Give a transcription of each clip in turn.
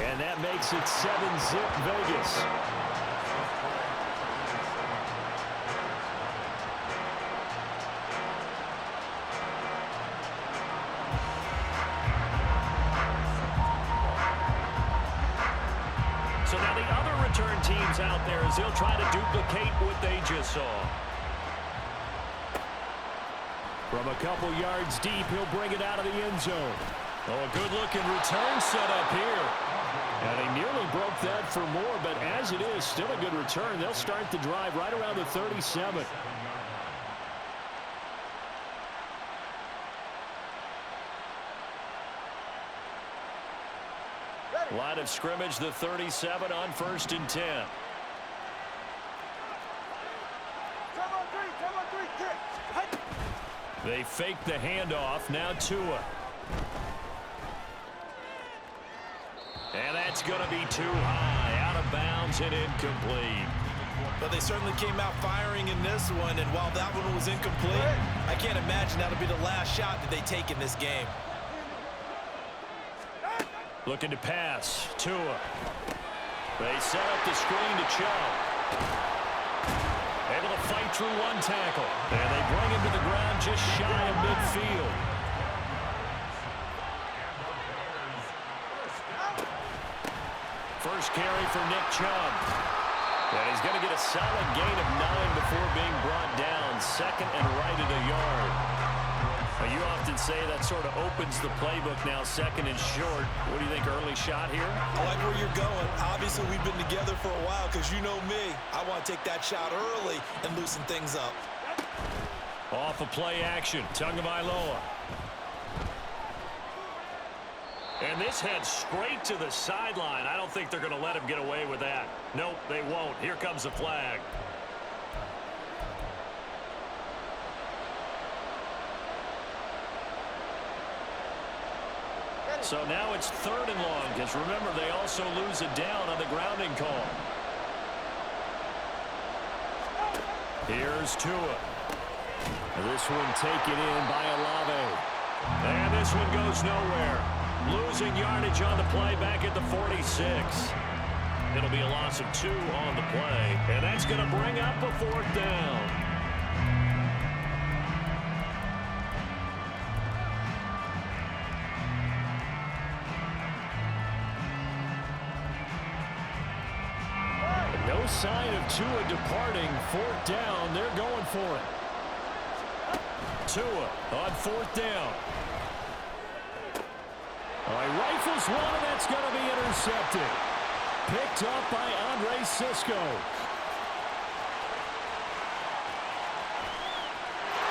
And that makes it 7-zip Vegas. So now the other return teams out there as they'll try to duplicate what they just saw. From a couple yards deep, he'll bring it out of the end zone. Oh, a good-looking return set up here. And he nearly broke that for more, but as it is, still a good return. They'll start the drive right around the 37. Line of scrimmage, the 37 on 1st and 10. They fake the handoff. Now Tua. And that's going to be too high. Out of bounds and incomplete. But they certainly came out firing in this one, and while that one was incomplete, I can't imagine that'll be the last shot that they take in this game. Looking to pass. Tua. They set up the screen to Chubb. Able to fight through one tackle. And they bring him to the ground just shy of midfield. First carry for Nick Chubb. And he's going to get a solid gain of 9 before being brought down. Second and right at a yard. Well, you often say that sort of opens the playbook now, second and short. What do you think, early shot here? I like where you're going. Obviously, we've been together for a while because you know me. I want to take that shot early and loosen things up. Off of play action. Tagovailoa. And this heads straight to the sideline. I don't think they're going to let him get away with that. Nope, they won't. Here comes the flag. So now it's 3rd and long, because remember, they also lose it down on the grounding call. Here's Tua. This one taken in by Olave. And this one goes nowhere. Losing yardage on the play back at the 46. It'll be a loss of 2 on the play. And that's going to bring up a 4th down. No sign of Tua departing. 4th down. They're going for it. Tua on 4th down. He rifles one, and that's going to be intercepted. Picked up by Andre Cisco.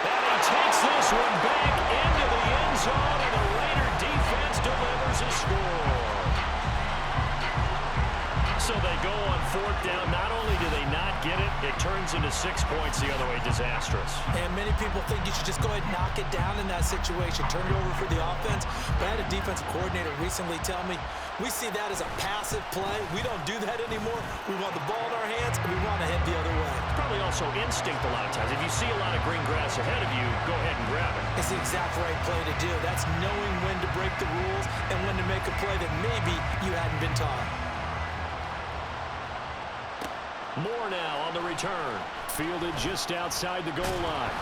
And he takes this one back into the end zone, and the Raider defense delivers a score. So they go on 4th down. Not only do they not get it, it turns into 6 points the other way. Disastrous. And many people think you should just go ahead and knock it down in that situation. Turn it over for the offense. But I had a defensive coordinator recently tell me, we see that as a passive play. We don't do that anymore. We want the ball in our hands, and we want to head the other way. Probably also instinct a lot of times. If you see a lot of green grass ahead of you, go ahead and grab it. It's the exact right play to do. That's knowing when to break the rules and when to make a play that maybe you hadn't been taught. More now on the return. Fielded just outside the goal line.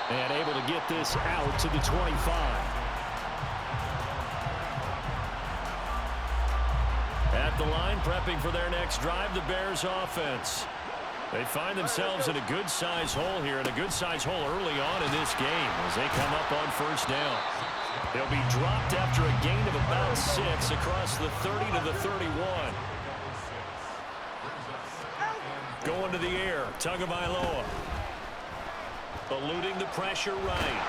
And able to get this out to the 25. At the line, prepping for their next drive, the Bears offense. They find themselves in a good-sized hole here, and a good-sized hole early on in this game as they come up on 1st down. They'll be dropped after a gain of about 6 across the 30 to the 31. Going to the air, Tagovailoa. Eluding the pressure right.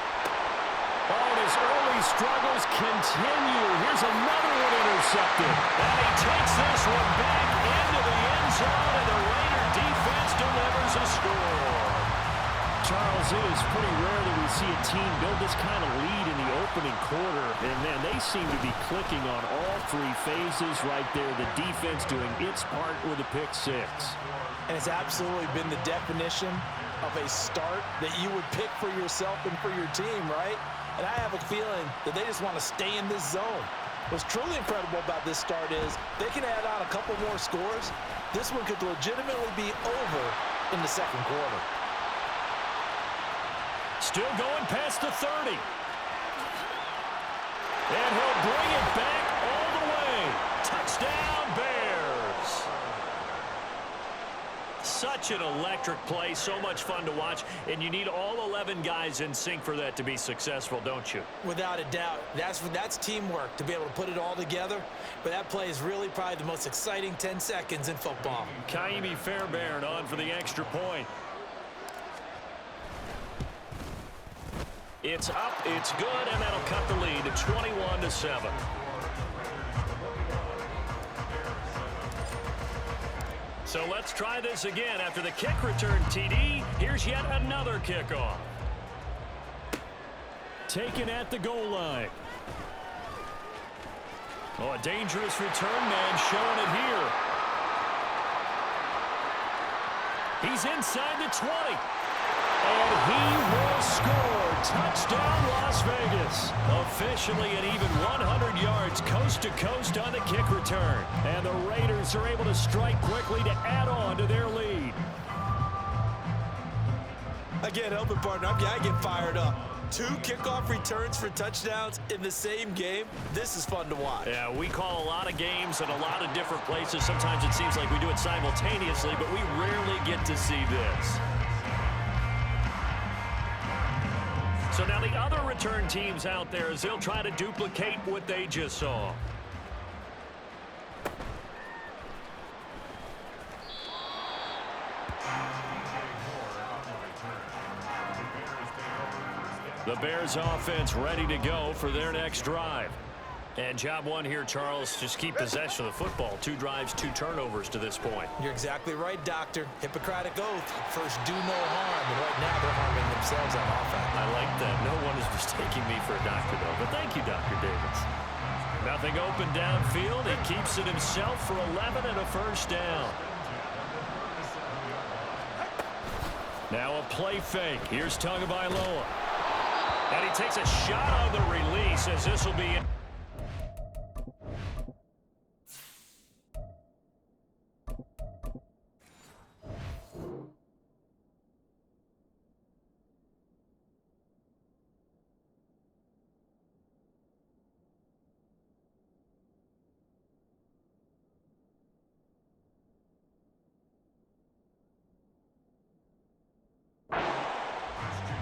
Oh, and his early struggles continue. Here's another one intercepted. And he takes this one back into the end zone, and the Raider defense delivers a score. Charles, it is pretty rare that we see a team build this kind of lead in the opening quarter. And, man, they seem to be clicking on all 3 phases right there. The defense doing its part with a pick 6. And it's absolutely been the definition of a start that you would pick for yourself and for your team, right? And I have a feeling that they just want to stay in this zone. What's truly incredible about this start is they can add on a couple more scores. This one could legitimately be over in the second quarter. Still going past the 30. And he'll bring it back all the way. Touchdown, Bears. Such an electric play, so much fun to watch, and you need all 11 guys in sync for that to be successful, don't you? Without a doubt. That's teamwork to be able to put it all together. But that play is really probably the most exciting 10 seconds in football. Kaimi Fairbairn on for the extra point. It's up, it's good, and that'll cut the lead to 21-7. So let's try this again. After the kick return TD, here's yet another kickoff. Taken at the goal line. Oh, a dangerous return man showing it here. He's inside the 20. And he will score. Touchdown, Las Vegas. Officially an even 100 yards coast to coast on the kick return. And the Raiders are able to strike quickly to add on to their lead. Again, helping partner, I get fired up. 2 kickoff returns for touchdowns in the same game. This is fun to watch. Yeah, we call a lot of games in a lot of different places. Sometimes it seems like we do it simultaneously, but we rarely get to see this. So now the other return teams out there, as they'll try to duplicate what they just saw. The Bears offense ready to go for their next drive. And job one here, Charles, just keep possession of the football. 2 drives, 2 turnovers to this point. You're exactly right, Doctor. Hippocratic oath. First, do no harm. And right now, they're harming themselves on offense. I like that. No one is mistaking me for a doctor, though. But thank you, Dr. Davis. Nothing open downfield. He keeps it himself for 11 and a first down. Now a play fake. Here's Tagovailoa. And he takes a shot on the release, as this will be...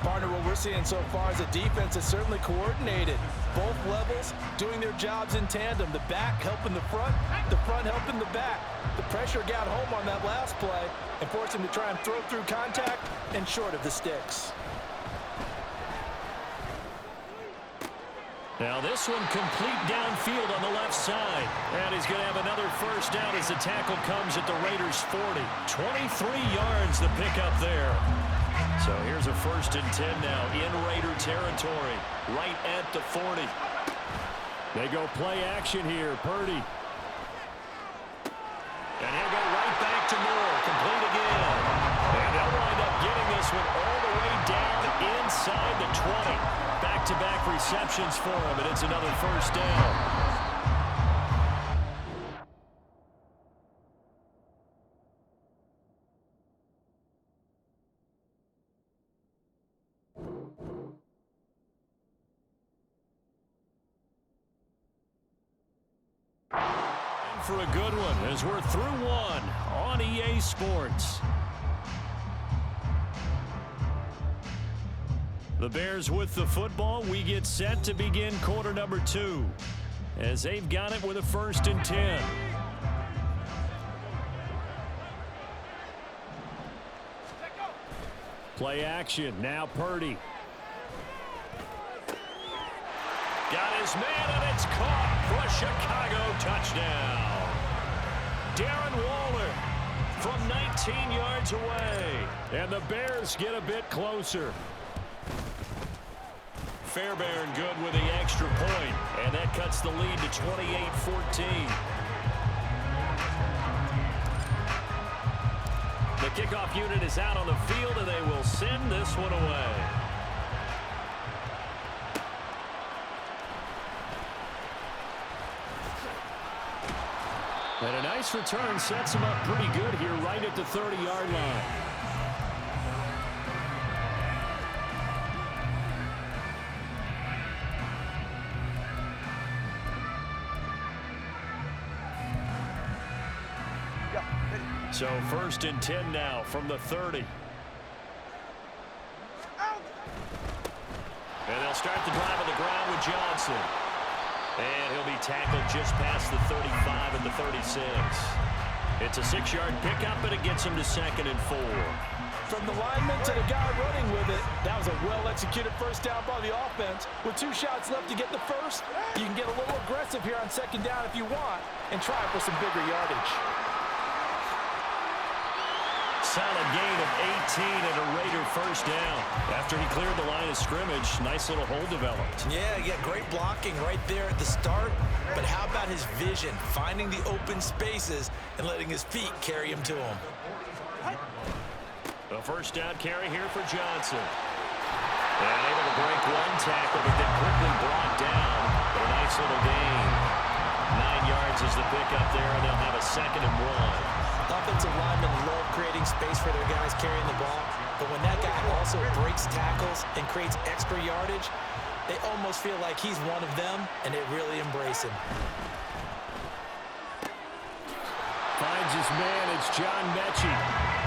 Partner, what we're seeing so far is the defense is certainly coordinated. Both levels doing their jobs in tandem. The back helping the front helping the back. The pressure got home on that last play and forced him to try and throw through contact and short of the sticks. Now this one complete downfield on the left side. And he's going to have another first down as the tackle comes at the Raiders' 40. 23 yards the pickup there. So here's a 1st and 10 now in Raider territory, right at the 40. They go play action here, Purdy. And he'll go right back to Moore, complete again. And they'll wind up getting this one all the way down inside the 20. Back-to-back receptions for him, and it's another first down. For a good one as we're through one on EA Sports. The Bears with the football. We get set to begin quarter number 2 as they've got it with a 1st and 10. Play action. Now Purdy. Got his man, and it's caught for a Chicago touchdown. Darren Waller from 19 yards away. And the Bears get a bit closer. Fairbairn good with the extra point, and that cuts the lead to 28-14. The kickoff unit is out on the field, and they will send this one away. And a nice return sets him up pretty good here right at the 30-yard line. So 1st and 10 now from the 30. And they'll start the drive on the ground with Johnson. And he'll be tackled just past the 35 at the 36. It's a 6-yard pickup, and it gets him to 2nd and 4. From the lineman to the guy running with it, that was a well-executed first down by the offense. With 2 shots left to get the first, you can get a little aggressive here on 2nd down if you want and try for some bigger yardage. Solid gain of 18 and a Raider first down. After he cleared the line of scrimmage, nice little hole developed. Yeah, great blocking right there at the start. But how about his vision, finding the open spaces and letting his feet carry him to him? A first down carry here for Johnson. And able to break 1 tackle, but then quickly brought down. But a nice little gain. 9 yards is the pickup there, and they'll have a 2nd and 1. Offensive linemen love creating space for their guys carrying the ball, but when that guy also breaks tackles and creates extra yardage, they almost feel like he's one of them, and they really embrace him. Finds his man, it's John Mechie.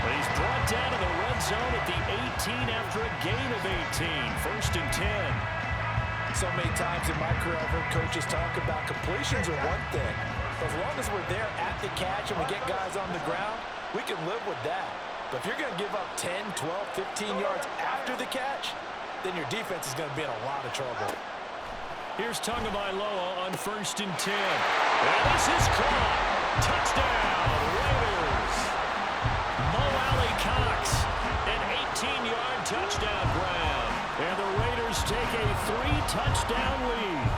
But he's brought down to the red zone at the 18 after a gain of 18. 1st and 10. So many times in my career, I've heard coaches talk about completions are one thing. As long as we're there at the catch and we get guys on the ground, we can live with that. But if you're going to give up 10, 12, 15 yards after the catch, then your defense is going to be in a lot of trouble. Here's Tagovailoa on 1st and 10. And this is caught. Touchdown, Raiders. Mo Alley Cox, an 18-yard touchdown grab. And the Raiders take a 3-touchdown lead.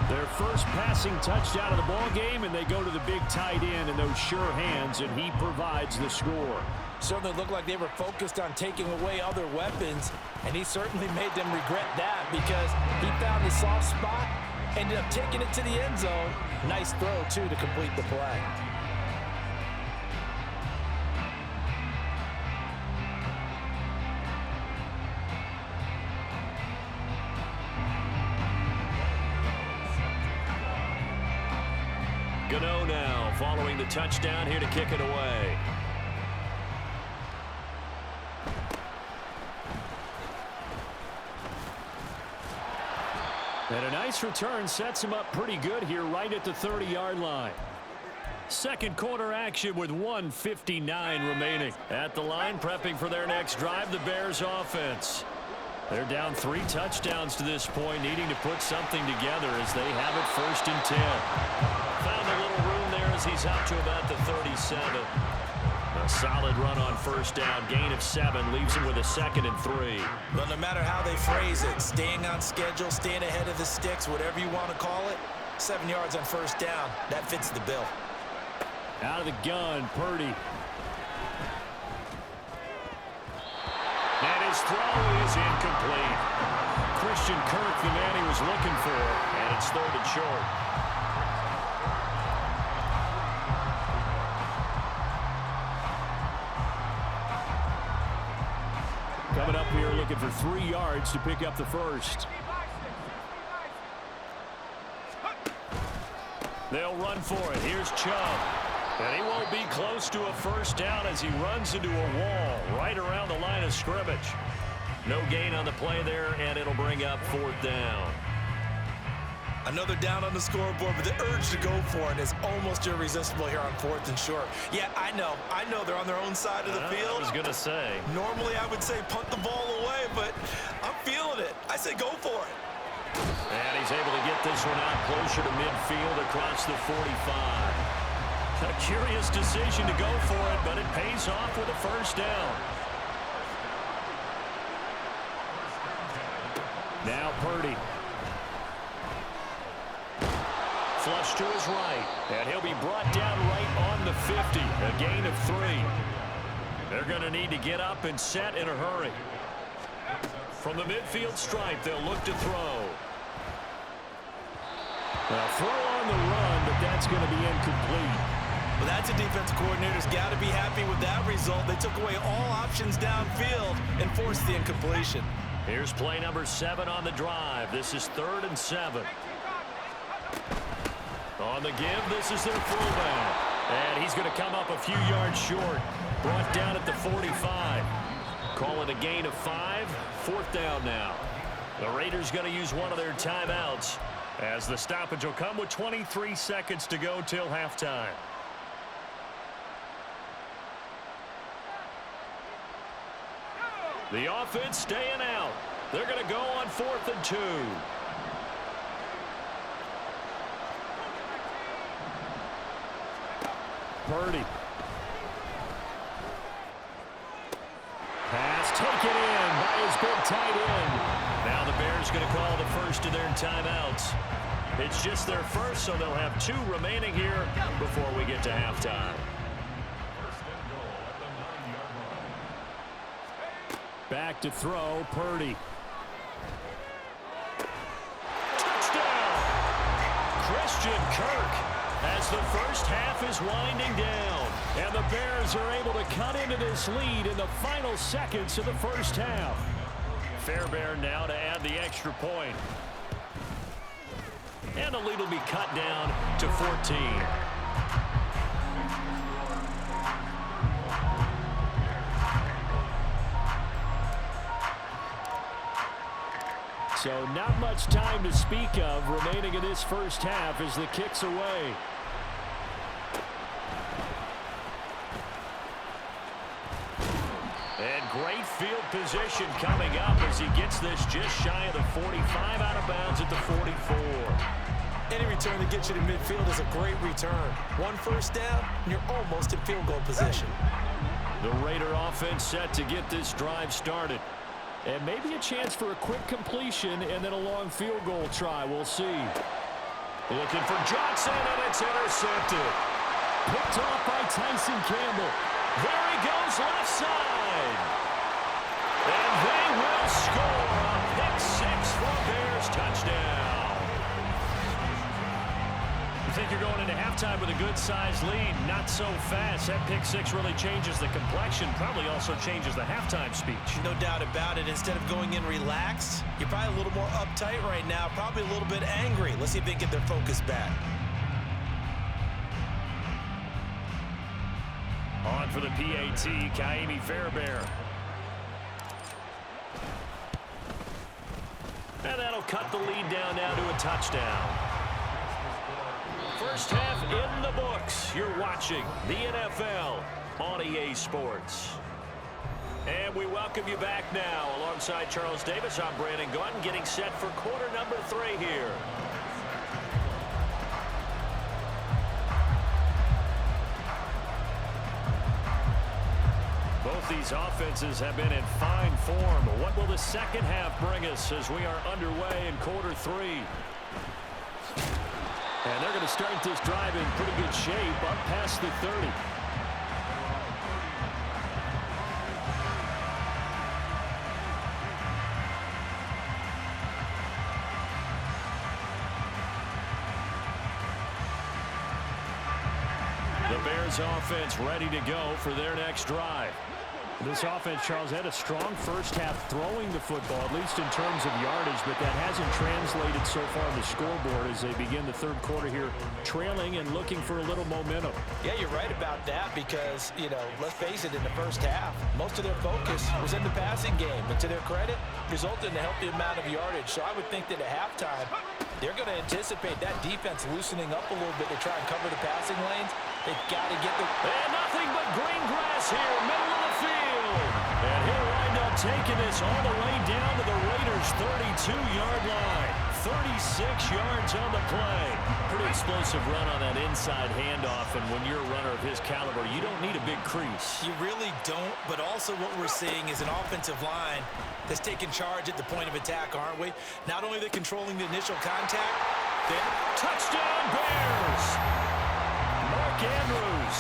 Their first passing touchdown of the ball game, and they go to the big tight end in those sure hands, and he provides the score. Certainly looked like they were focused on taking away other weapons, and he certainly made them regret that because he found the soft spot, ended up taking it to the end zone. Nice throw, too, to complete the play. Gano now following the touchdown here to kick it away. And a nice return sets him up pretty good here right at the 30-yard line. Second quarter action with 1:59 remaining. At the line, prepping for their next drive, the Bears offense. They're down 3 touchdowns to this point, needing to put something together as they have it 1st and 10. Found a little room there as he's out to about the 37. A solid run on 1st down, gain of 7, leaves him with a 2nd and 3. But no matter how they phrase it, staying on schedule, staying ahead of the sticks, whatever you want to call it, 7 yards on 1st down, that fits the bill. Out of the gun, Purdy. And his throw is incomplete. Christian Kirk, the man he was looking for, and it's 3rd and short. Coming up here looking for 3 yards to pick up the first. They'll run for it. Here's Chubb. And he won't be close to a 1st down as he runs into a wall right around the line of scrimmage. No gain on the play there, and it'll bring up 4th down. Another down on the scoreboard, but the urge to go for it is almost irresistible here on 4th and short. Yeah, I know they're on their own side of the field. I was going to say. Normally I would say punt the ball away, but I'm feeling it. I say go for it. And he's able to get this one out closer to midfield across the 45. A curious decision to go for it, but it pays off with a 1st down. Now Purdy. Flush to his right, and he'll be brought down right on the 50. A gain of 3. They're going to need to get up and set in a hurry. From the midfield stripe, they'll look to throw. A throw on the run, but that's going to be incomplete. Well, that's a defensive coordinator's got to be happy with that result. They took away all options downfield and forced the incompletion. Here's play number 7 on the drive. This is 3rd and 7. On the give, this is their fullback. And he's going to come up a few yards short. Brought down at the 45. Call it a gain of 5. 4th down now. The Raiders going to use one of their timeouts, as the stoppage will come with 23 seconds to go till halftime. The offense staying out. They're going to go on 4th and 2. Purdy. Pass taken in by his big tight end. Now the Bears going to call the first of their timeouts. It's just their first, so they'll have 2 remaining here before we get to halftime. Back to throw, Purdy. Touchdown! Christian Kirk, as the first half is winding down. And the Bears are able to cut into this lead in the final seconds of the first half. Fairbairn now to add the extra point. And the lead will be cut down to 14. So not much time to speak of remaining in this first half as the kick's away. And great field position coming up as he gets this just shy of the 45, out of bounds at the 44. Any return that gets you to midfield is a great return. 1 first down, and you're almost in field goal position. The Raider offense set to get this drive started. And maybe a chance for a quick completion and then a long field goal try. We'll see. Looking for Johnson, and it's intercepted. Picked off by Tyson Campbell. There he goes left side. And they will score a pick 6 for Bears touchdown. You think you're going into halftime with a good-sized lead? Not so fast. That pick 6 really changes the complexion, probably also changes the halftime speech. No doubt about it. Instead of going in relaxed, you're probably a little more uptight right now, probably a little bit angry. Let's see if they get their focus back. On for the PAT, Kaimi Fairbairn. And that'll cut the lead down now to a touchdown. First half in the books. You're watching the NFL on EA Sports. And we welcome you back now. Alongside Charles Davis, I'm Brandon Gunn, getting set for quarter number 3 here. Both these offenses have been in fine form. What will the second half bring us as we are underway in quarter 3? And they're going to start this drive in pretty good shape, up past the 30. The Bears offense ready to go for their next drive. This offense, Charles, had a strong first half throwing the football, at least in terms of yardage, but that hasn't translated so far on the scoreboard as they begin the third quarter here, trailing and looking for a little momentum. Yeah, you're right about that because, you know, let's face it, in the first half, most of their focus was in the passing game. And to their credit, resulted in a healthy amount of yardage. So I would think that at halftime, they're going to anticipate that defense loosening up a little bit to try and cover the passing lanes. They've got to get the... And nothing but green grass here, middle of the field. And he'll wind up taking this all the way down to the Raiders' 32-yard line. 36 yards on the play. Pretty explosive run on that inside handoff, and when you're a runner of his caliber, you don't need a big crease. You really don't, but also what we're seeing is an offensive line that's taking charge at the point of attack, aren't we? Not only are they controlling the initial contact, touchdown Bears! Mark Andrews,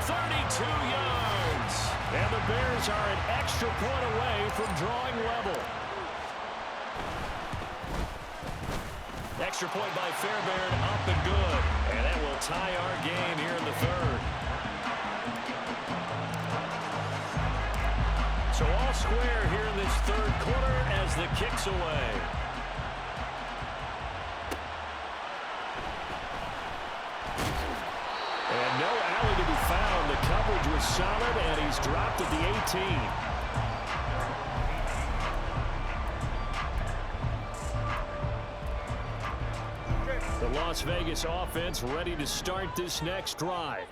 32 yards. And the Bears are an extra point away from drawing level. Extra point by Fairbairn, up and good. And that will tie our game here in the third. So all square here in this third quarter as the kick's away. And no alley to be found. The coverage was solid, and he's dropped at the 18. The Las Vegas offense ready to start this next drive.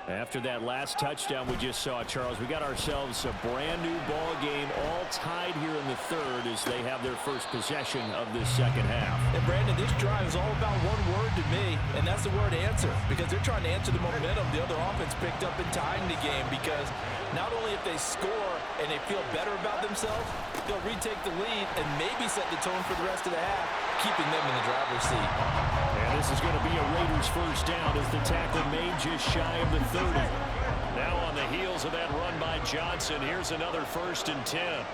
After that last touchdown we just saw, Charles, we got ourselves a brand new ball game, all tied here in the third as they have their first possession of this second half. And Brandon, this drive is all about one word to me, and that's the word answer, because they're trying to answer the momentum the other offense picked up in tying the game, because not only if they score and they feel better about themselves, they'll retake the lead and maybe set the tone for the rest of the half, keeping them in the driver's seat. And this is going to be a Raiders first down as the tackle made just shy of the 30. Now on the heels of that run by Johnson, here's another 1st and 10.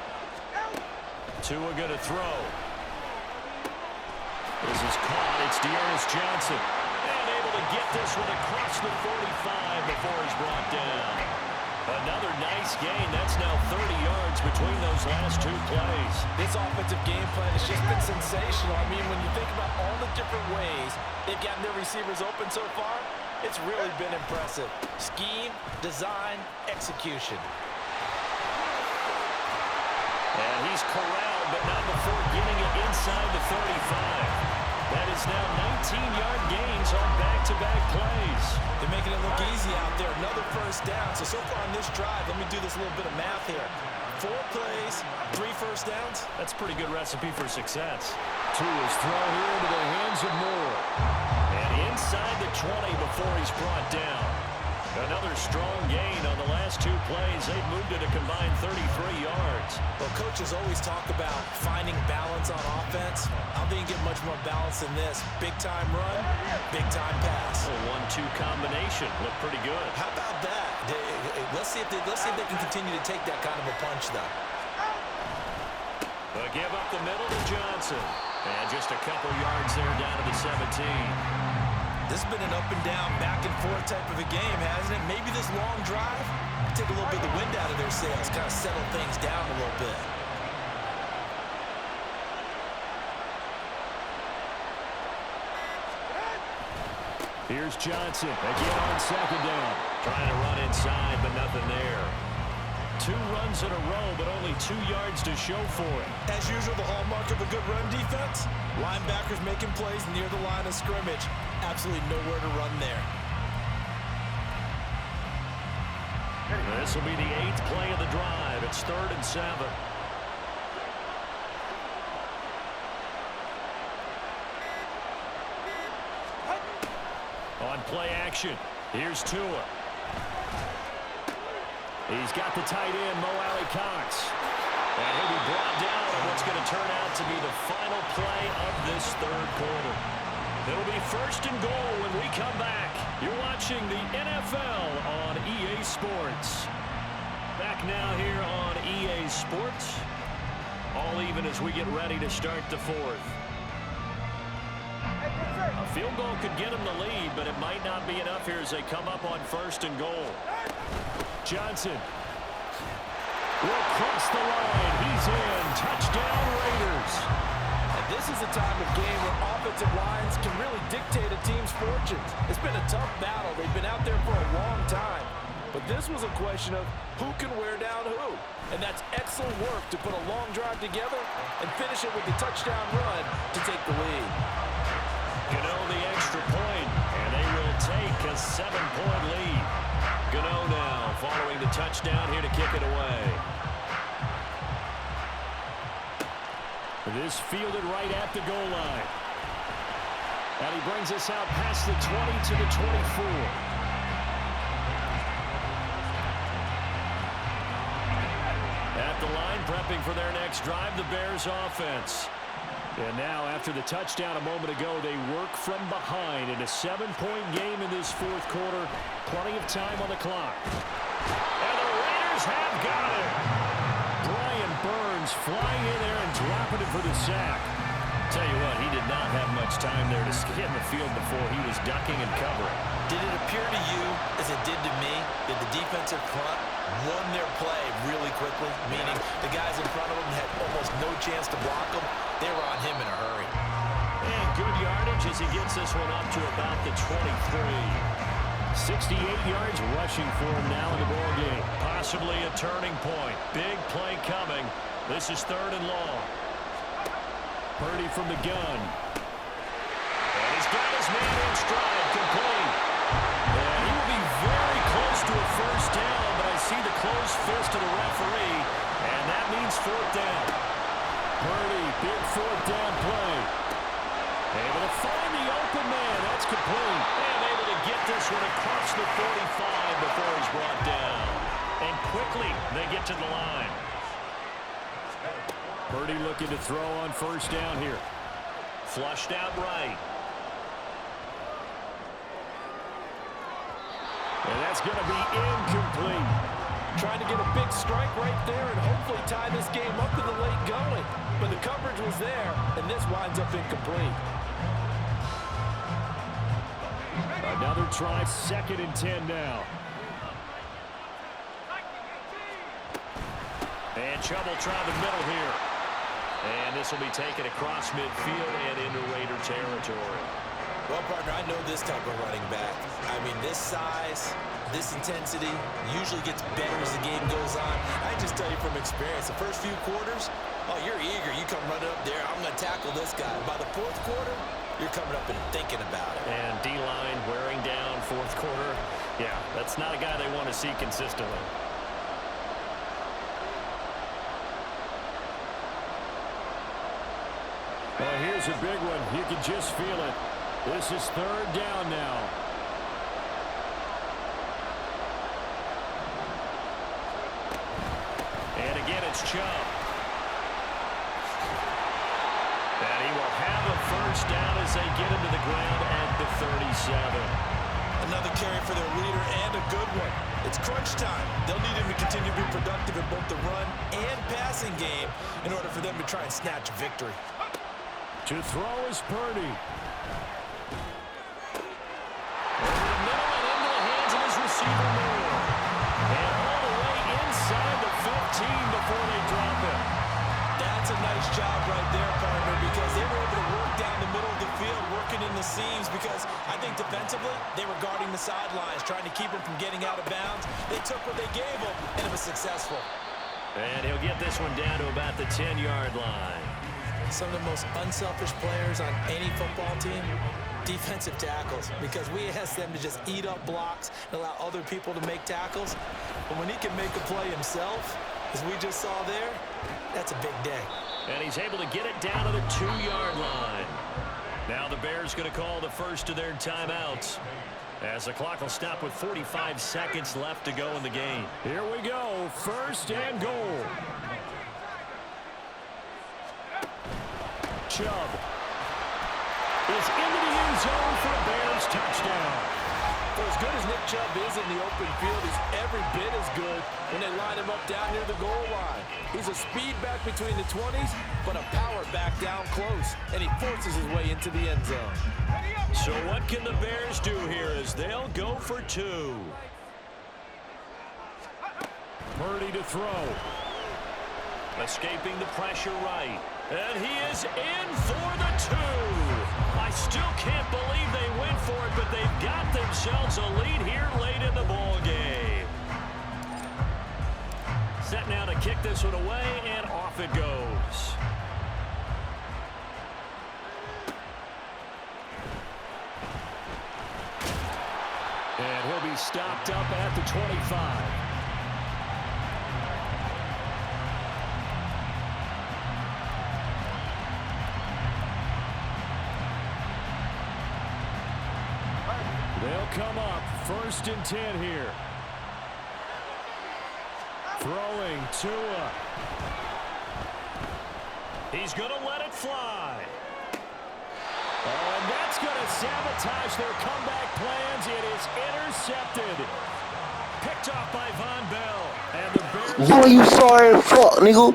Tua going to throw. This is caught. It's Dearness Johnson. And able to get this one across the 45 before he's brought down. Another nice gain. That's now 30 yards between those last 2 plays. This offensive game plan has just been sensational. I mean, when you think about all the different ways they've gotten their receivers open so far, it's really been impressive. Scheme, design, execution. And he's corralled, but not before getting it inside the 35. That is now 19-yard gains on back-to-back plays. They're making it look easy out there. Another first down. So far on this drive, let me do this little bit of math here. 4 plays, 3 first downs. That's a pretty good recipe for success. Tua's throw here into the hands of Moore. And inside the 20 before he's brought down. Another strong gain on the last 2 plays. They've moved it a combined 33 yards. Well, coaches always talk about finding balance on offense. I don't think you get much more balance than this. Big-time run, big-time pass. A 1-2 combination. Looked pretty good. How about that? Let's see if they can continue to take that kind of a punch, though. But give up the middle to Johnson. And just a couple yards there down to the 17. This has been an up-and-down, back-and-forth type of a game, hasn't it? Maybe this long drive take a little bit of the wind out of their sails, kind of settle things down a little bit. Here's Johnson again on second down. Trying to run inside, but nothing there. 2 runs in a row, but only 2 yards to show for it. As usual, the hallmark of a good run defense, linebackers making plays near the line of scrimmage. Absolutely nowhere to run there. This will be the 8th play of the drive. It's 3rd and 7. On play action, here's Tua. He's got the tight end, Mo Alley-Cox. And he'll be brought down on what's going to turn out to be the final play of this third quarter. It'll be 1st and goal when we come back. You're watching the NFL on EA Sports. Back now here on EA Sports. All even as we get ready to start the 4th. A field goal could get them the lead, but it might not be enough here as they come up on 1st and goal. Johnson will cross the line. He's in. Touchdown, Raiders. And this is a time of game where offensive lines can really dictate a team's fortunes. It's been a tough battle. They've been out there for a long time. But this was a question of who can wear down who. And that's excellent work to put a long drive together and finish it with the touchdown run to take the lead. Gano the extra point, and they will take a 7-point lead. Gano now following the touchdown here to kick it away. This fielded right at the goal line. And he brings us out past the 20 to the 24. At the line, prepping for their next drive, the Bears offense. And now, after the touchdown a moment ago, they work from behind in a 7-point game in this 4th quarter. Plenty of time on the clock. And the Raiders have got it. Brian Burns flying in there and dropping it for the sack. Tell you what, he did not have much time there to scan the field before he was ducking and covering. Did it appear to you, as it did to me, that the defensive front won their play really quickly? Meaning the guys in front of them had almost no chance to block them. They were on him in a hurry. And good yardage as he gets this one up to about the 23. 68 yards rushing for him now in the ball game. Possibly a turning point. Big play coming. This is 3rd and long. Purdy from the gun. And he's got his man in stride, complete. And he will be very close to a first down, but I see the closed fist of the referee, and that means 4th down. Purdy, big 4th down play. Able to find the open man. That's complete. And able to get this one across the 45 before he's brought down. And quickly, they get to the line. Purdy looking to throw on first down here. Flushed out right. And that's going to be incomplete. Trying to get a big strike right there and hopefully tie this game up in the late going. But the coverage was there, and this winds up incomplete. Another try, 2nd and 10 now. And Chubb will try the middle here. And this will be taken across midfield and into Raider territory. Well, partner, I know this type of running back. I mean, this size, this intensity usually gets better as the game goes on. I just tell you from experience, the first few quarters, oh, you're eager. You come running up there, I'm going to tackle this guy. By the 4th quarter, you're coming up and thinking about it. And D-line wearing down 4th quarter. Yeah, that's not a guy they want to see consistently. Well, here's a big one. You can just feel it. This is 3rd down now. And again, it's Chubb. And he will have a first down as they get him to the ground at the 37. Another carry for their leader and a good one. It's crunch time. They'll need him to continue to be productive in both the run and passing game in order for them to try and snatch a victory. To throw is Purdy. Over the middle and into the hands of his receiver, Moore. And all the way inside the 15 before they drop him. That's a nice job right there, partner, because they were able to work down the middle of the field, working in the seams, because I think defensively, they were guarding the sidelines, trying to keep him from getting out of bounds. They took what they gave him, and it was successful. And he'll get this one down to about the 10-yard line. Some of the most unselfish players on any football team, defensive tackles, because we ask them to just eat up blocks and allow other people to make tackles. But when he can make a play himself, as we just saw there, that's a big day. And he's able to get it down to the 2-yard line. Now the Bears going to call the first of their timeouts, as the clock will stop with 45 seconds left to go in the game. Here we go, 1st and goal. Chubb is into the end zone for a Bears touchdown. For as good as Nick Chubb is in the open field, he's every bit as good when they line him up down near the goal line. He's a speed back between the 20s, but a power back down close, and he forces his way into the end zone. So what can the Bears do here as they'll go for 2? Purdy to throw. Escaping the pressure right. And he is in for the 2. I still can't believe they went for it, but they've got themselves a lead here late in the ball game. Set now to kick this one away, and off it goes. And he'll be stopped up at the 25. They'll come up 1st and 10 here. Throwing Tua. He's going to let it fly. Oh, and that's going to sabotage their comeback plans. It is intercepted. Picked off by Von Bell. And the Bears... Boy, you sorry as fuck, nigga.